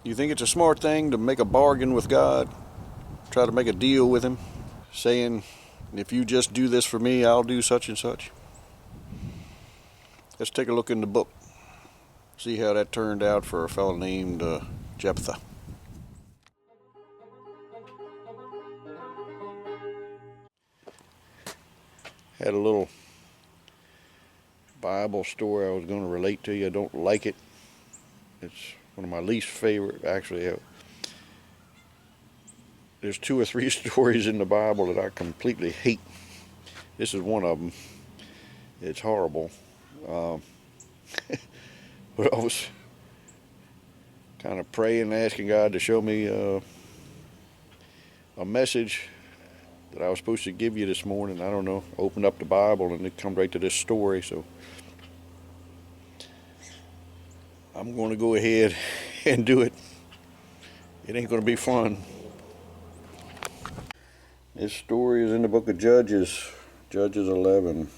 You think it's a smart thing to make a bargain with God, try to make a deal with Him, saying, if you just do this for me, I'll do such and such? Let's take a look in the book, see how that turned out for a fellow named Jephthah. Had a little Bible story I was going to relate to you. I don't like it. It's one of my least favorite. Actually, there's 2 or 3 stories in the Bible that I completely hate. This is one of them. It's horrible. But I was kind of praying and asking God to show me a message that I was supposed to give you this morning. I don't know. Opened up the Bible and it comes right to this story. So I'm going to go ahead and do it. It ain't going to be fun. This story is in the book of Judges, Judges 11.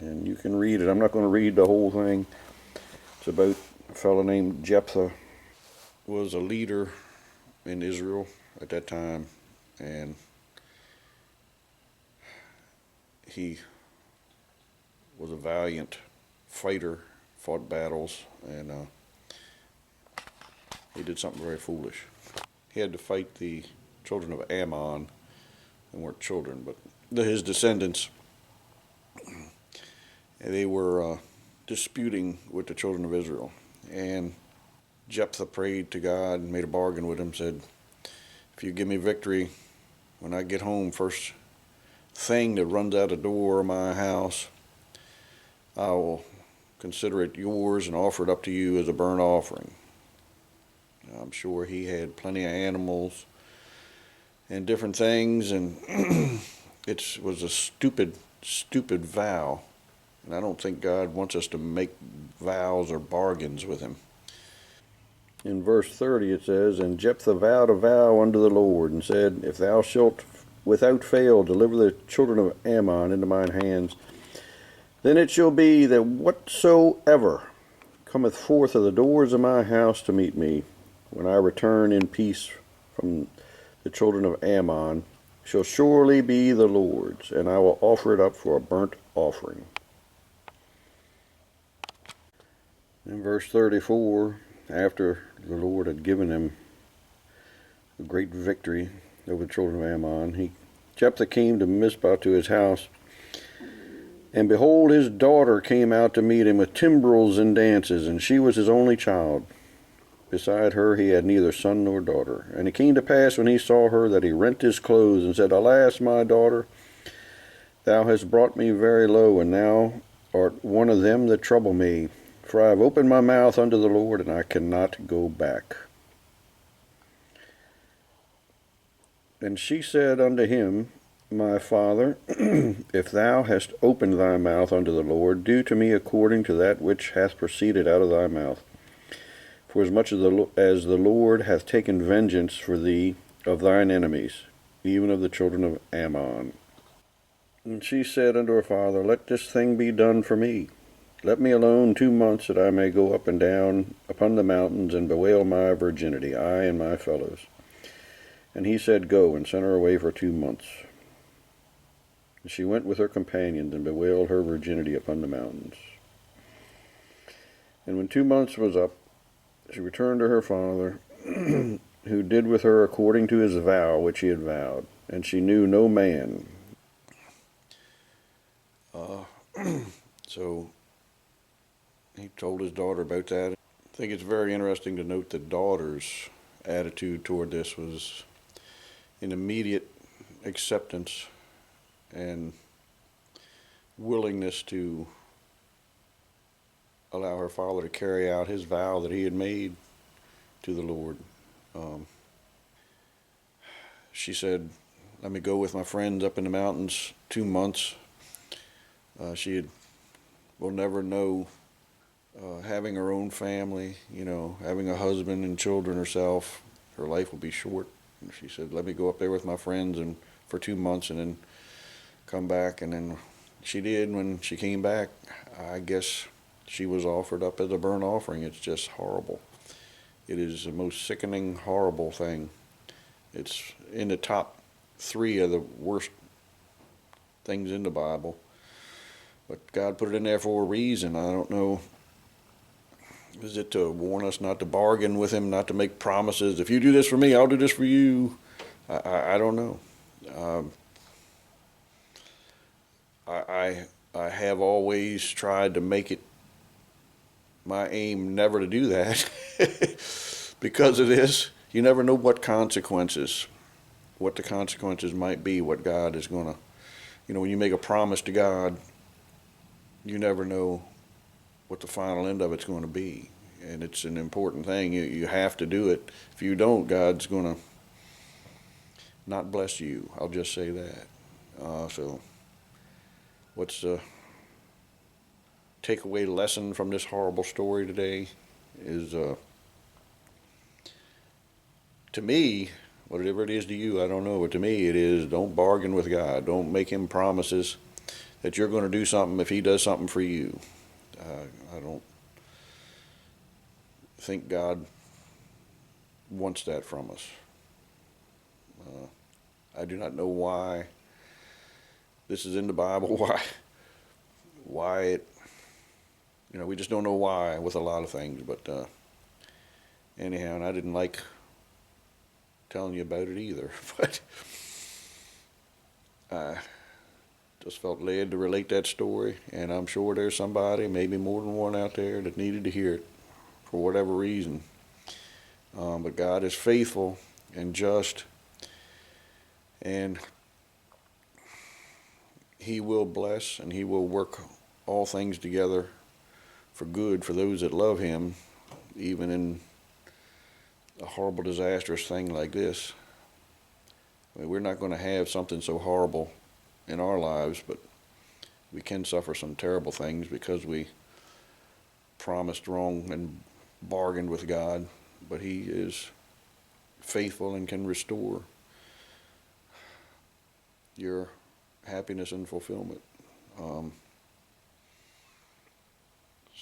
And you can read it. I'm not going to read the whole thing. It's about a fellow named Jephthah. Was a leader in Israel at that time, and he was a valiant fighter, fought battles, and he did something very foolish. He had to fight the children of Ammon. They weren't children, but his descendants. They were disputing with the children of Israel, and Jephthah prayed to God and made a bargain with him, said, if you give me victory, when I get home, first thing that runs out the door of my house, I will consider it yours and offer it up to you as a burnt offering. I'm sure he had plenty of animals and different things, and it was a stupid vow. And I don't think God wants us to make vows or bargains with him. In verse 30 it says, and Jephthah vowed a vow unto the Lord, and said, if thou shalt without fail deliver the children of Ammon into mine hands, then it shall be that whatsoever cometh forth of the doors of my house to meet me, when I return in peace from the children of Ammon, shall surely be the Lord's, and I will offer it up for a burnt offering. In verse 34, after the Lord had given him a great victory over the children of Ammon, Jephthah came to Mizpah to his house, and behold, his daughter came out to meet him with timbrels and dances, and she was his only child. Beside her he had neither son nor daughter. And it came to pass, when he saw her, that he rent his clothes, and said, alas, my daughter, thou hast brought me very low, and thou art one of them that trouble me. For I have opened my mouth unto the Lord, and I cannot go back. And she said unto him, my father, if thou hast opened thy mouth unto the Lord, do to me according to that which hath proceeded out of thy mouth. For as much as the Lord hath taken vengeance for thee of thine enemies, even of the children of Ammon. And she said unto her father, let this thing be done for me. Let me alone 2 months, that I may go up and down upon the mountains, and bewail my virginity, I and my fellows. And he said, go, and sent her away for 2 months. And she went with her companions, and bewailed her virginity upon the mountains. And when 2 months was up, she returned to her father, who did with her according to his vow which he had vowed. And she knew no man. So he told his daughter about that. I think it's very interesting to note that daughter's attitude toward this was an immediate acceptance and willingness to allow her father to carry out his vow that he had made to the Lord. She said, let me go with my friends up in the mountains 2 months. Will never know having her own family, having a husband and children herself. Her life will be short. And she said, let me go up there with my friends and for 2 months and then come back. And then she did. When she came back, I guess she was offered up as a burnt offering. It's just horrible. It is the most sickening, horrible thing. It's in the top 3 of the worst things in the Bible. But God put it in there for a reason. I don't know. Is it to warn us not to bargain with him, not to make promises? If you do this for me, I'll do this for you. I don't know. I have always tried to make it my aim never to do that because of this. You never know what the consequences might be, what God is going to, when you make a promise to God, you never know what the final end of it's going to be. And it's an important thing. You have to do it. If you don't, God's going to not bless you. I'll just say that. So what's the takeaway lesson from this horrible story today is, to me, whatever it is to you, I don't know, but to me it is, don't bargain with God. Don't make him promises that you're going to do something if he does something for you. I don't think God wants that from us. I do not know why this is in the Bible, why it, we just don't know why with a lot of things, but anyhow, and I didn't like telling you about it either, but I just felt led to relate that story, and I'm sure there's somebody, maybe more than one out there, that needed to hear it for whatever reason. But God is faithful and just, and he will bless and he will work all things together for good for those that love him, even in a horrible, disastrous thing like this. I mean, we're not going to have something so horrible in our lives, but we can suffer some terrible things because we promised wrong and bargained with God, but he is faithful and can restore your happiness and fulfillment. So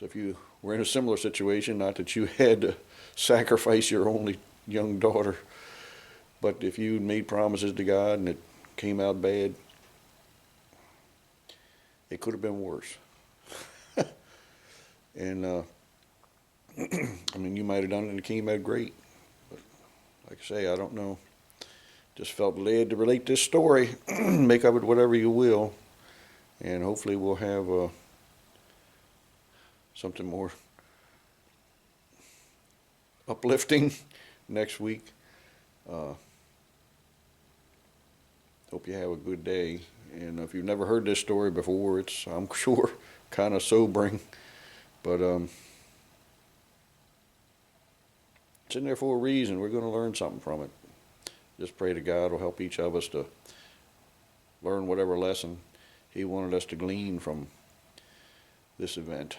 if you were in a similar situation, not that you had to sacrifice your only young daughter, but if you made promises to God and it came out bad, it could have been worse. And I mean, you might have done it and it came out great. But like I say, I don't know. Just felt led to relate this story. Make of it whatever you will. And hopefully we'll have something more uplifting next week. Hope you have a good day. And if you've never heard this story before, it's, I'm sure, kind of sobering. But it's in there for a reason. We're going to learn something from it. Just pray to God will help each of us to learn whatever lesson he wanted us to glean from this event,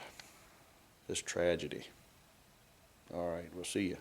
this tragedy. All right, we'll see you.